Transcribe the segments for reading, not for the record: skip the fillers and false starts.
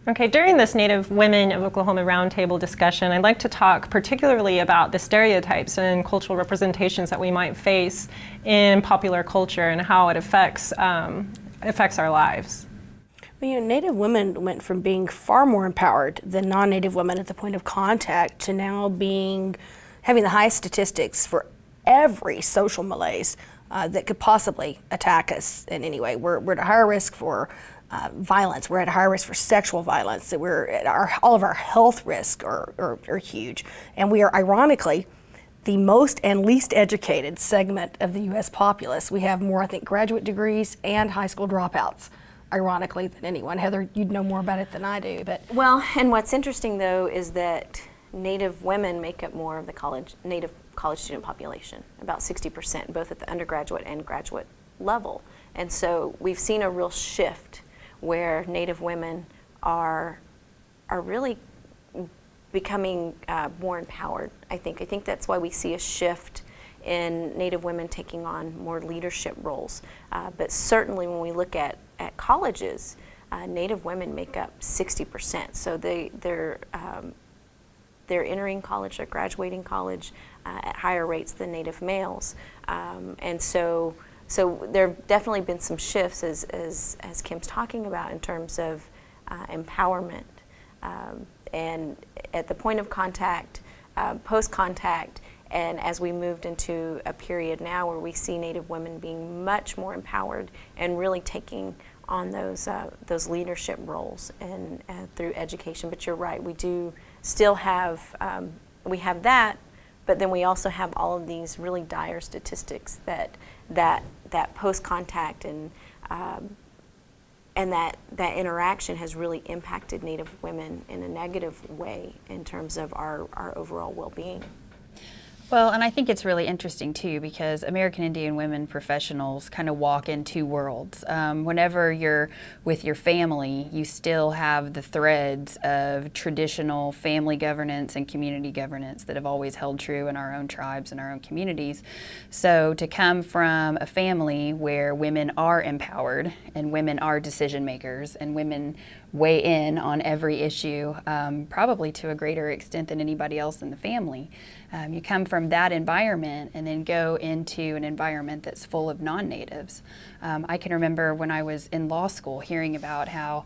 Okay, during this Native Women of Oklahoma Roundtable discussion, I'd like to talk particularly about the stereotypes and cultural representations that we might face in popular culture and how it affects our lives. Well, Native women went from being far more empowered than non-Native women at the point of contact to now having the highest statistics for every social malaise that could possibly attack us in any way. We're at a higher risk for violence. We're at a higher risk for sexual violence. All of our health risks are huge. And we are ironically the most and least educated segment of the U.S. populace. We have more, I think, graduate degrees and high school dropouts, ironically, than anyone. Heather, you'd know more about it than I do. Well, and what's interesting though is that Native women make up more of the Native college student population, about 60%, both at the undergraduate and graduate level. And so we've seen a real shift where Native women are really becoming more empowered, I think. I think that's why we see a shift in Native women taking on more leadership roles. But certainly when we look at colleges, Native women make up 60%. So they're entering college, they're graduating college at higher rates than Native males. And so there have definitely been some shifts, as Kim's talking about, in terms of empowerment. And at the point of contact, post-contact, and as we moved into a period now where we see Native women being much more empowered and really taking on those leadership roles and through education. But you're right, we do still have we have that, but then we also have all of these really dire statistics that post-contact and that interaction has really impacted Native women in a negative way in terms of our overall well-being. Well, and I think it's really interesting too, because American Indian women professionals kind of walk in two worlds. Whenever you're with your family, you still have the threads of traditional family governance and community governance that have always held true in our own tribes and our own communities. So to come from a family where women are empowered and women are decision makers and women weigh in on every issue, probably to a greater extent than anybody else in the family. You come from that environment and then go into an environment that's full of non-natives. I can remember when I was in law school hearing about how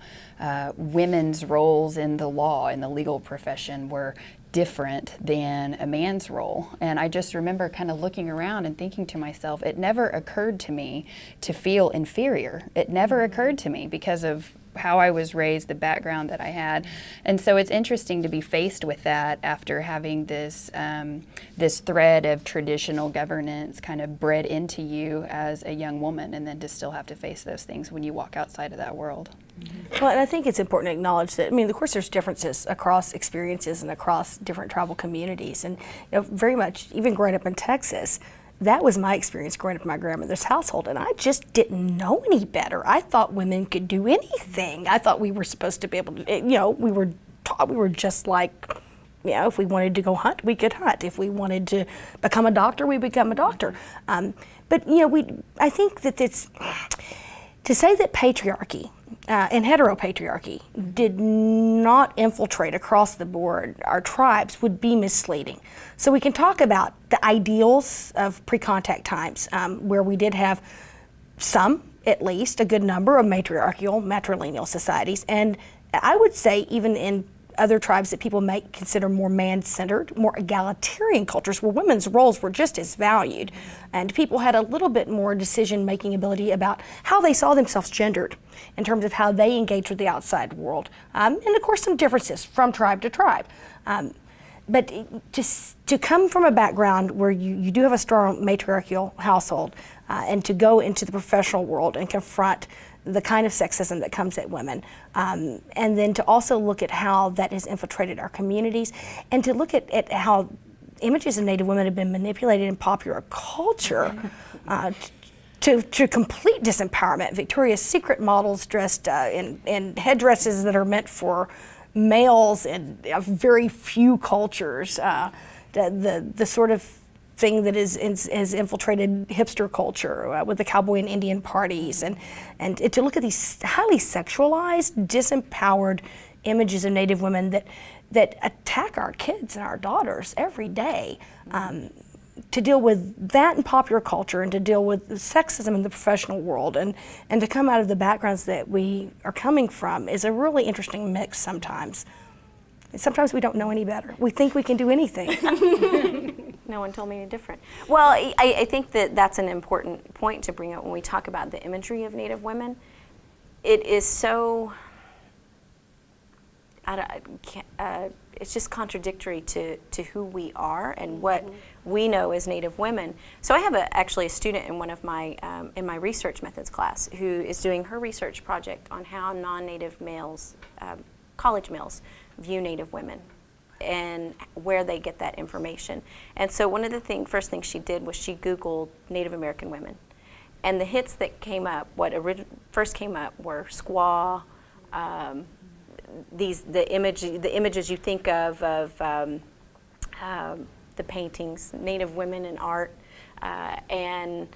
women's roles in the law, in the legal profession, were different than a man's role. And I just remember kind of looking around and thinking to myself, it never occurred to me to feel inferior. It never occurred to me because of how I was raised, the background that I had. And so it's interesting to be faced with that after having this thread of traditional governance kind of bred into you as a young woman, and then to still have to face those things when you walk outside of that world. Well, and I think it's important to acknowledge that, of course there's differences across experiences and across different tribal communities. And very much, even growing up in Texas, that was my experience growing up in my grandmother's household, and I just didn't know any better. I thought women could do anything. I thought we were supposed to be able to, we were taught we were just like, if we wanted to go hunt, we could hunt. If we wanted to become a doctor, we become a doctor. But I think that it's, to say that patriarchy and heteropatriarchy did not infiltrate across the board our tribes would be misleading. So we can talk about the ideals of pre-contact times, where we did have some, at least, a good number of matrilineal societies. And I would say even in other tribes that people might consider more man-centered, more egalitarian cultures where women's roles were just as valued, and people had a little bit more decision-making ability about how they saw themselves gendered in terms of how they engaged with the outside world. And of course some differences from tribe to tribe. But to come from a background where you do have a strong matriarchal household, and to go into the professional world and confront the kind of sexism that comes at women, and then to also look at how that has infiltrated our communities, and to look at how images of Native women have been manipulated in popular culture to complete disempowerment. Victoria's Secret models dressed in headdresses that are meant for males in very few cultures, the sort of thing that has infiltrated hipster culture with the cowboy and Indian parties, and to look at these highly sexualized, disempowered images of Native women that attack our kids and our daughters every day. To deal with that in popular culture and to deal with sexism in the professional world and to come out of the backgrounds that we are coming from is a really interesting mix sometimes. Sometimes we don't know any better. We think we can do anything. No one told me any different. Well, I think that that's an important point to bring up when we talk about the imagery of Native women. It is so, it's just contradictory to who we are and what we know as Native women. So I have actually a student in one of my, in my research methods class who is doing her research project on how non-Native males, college males, view Native women and where they get that information. And so one of the first things she did was she Googled Native American women. And the hits that came up, first came up were squaw, the images you think of the paintings, Native women in art, and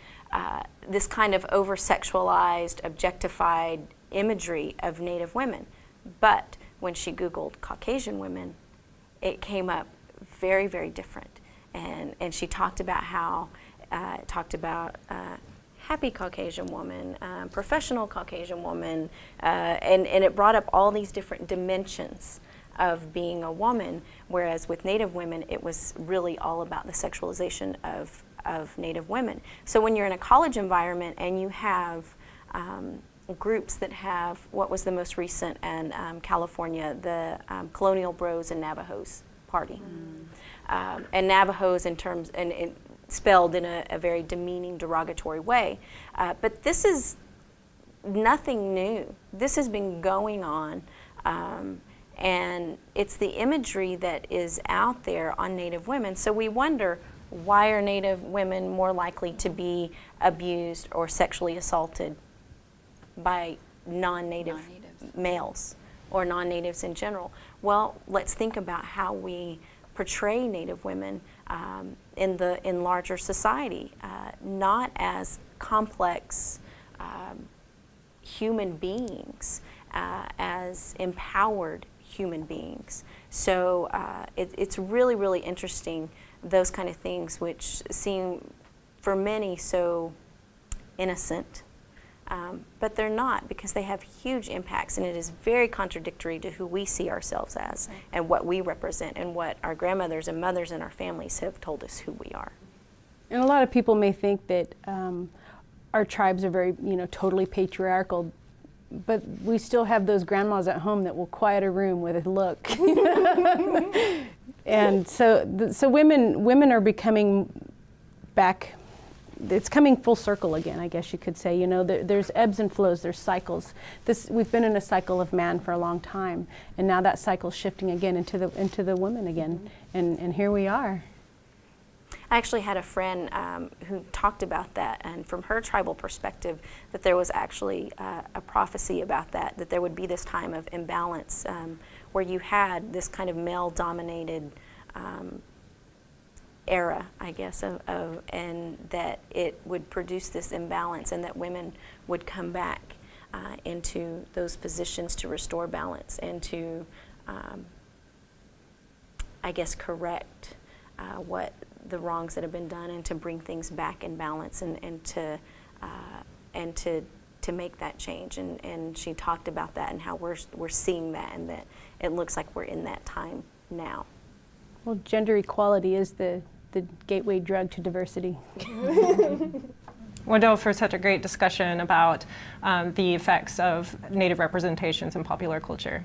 this kind of over-sexualized, objectified imagery of Native women. But when she Googled Caucasian women, it came up very, very different. And she talked about how, happy Caucasian woman, professional Caucasian woman, and it brought up all these different dimensions of being a woman, whereas with Native women, it was really all about the sexualization of Native women. So when you're in a college environment and you have groups that have, what was the most recent in California, the Colonial Bros and Navajos party. And Navajos in terms, and spelled in a very demeaning, derogatory way. But this is nothing new. This has been going on, and it's the imagery that is out there on Native women. So we wonder, why are Native women more likely to be abused or sexually assaulted by non-Native males or non-Natives in general? Well, let's think about how we portray Native women in larger society, not as complex human beings, as empowered human beings. So it's really, really interesting, those kind of things which seem for many so innocent, but they're not, because they have huge impacts, and it is very contradictory to who we see ourselves as and what we represent and what our grandmothers and mothers and our families have told us who we are. And a lot of people may think that our tribes are very, totally patriarchal, but we still have those grandmas at home that will quiet a room with a look. And so women are becoming back. It's coming full circle again, I guess you could say. There's ebbs and flows, there's cycles. We've been in a cycle of man for a long time, and now that cycle's shifting again into the women again, and here we are. I actually had a friend who talked about that, and from her tribal perspective, that there was actually a prophecy about that there would be this time of imbalance where you had this kind of male-dominated era, I guess, and that it would produce this imbalance, and that women would come back into those positions to restore balance and to, I guess, correct what the wrongs that have been done, and to bring things back in balance, and to make that change. And she talked about that and how we're seeing that, and that it looks like we're in that time now. Well, gender equality is the gateway drug to diversity. Wendell, for such a great discussion about the effects of Native representations in popular culture.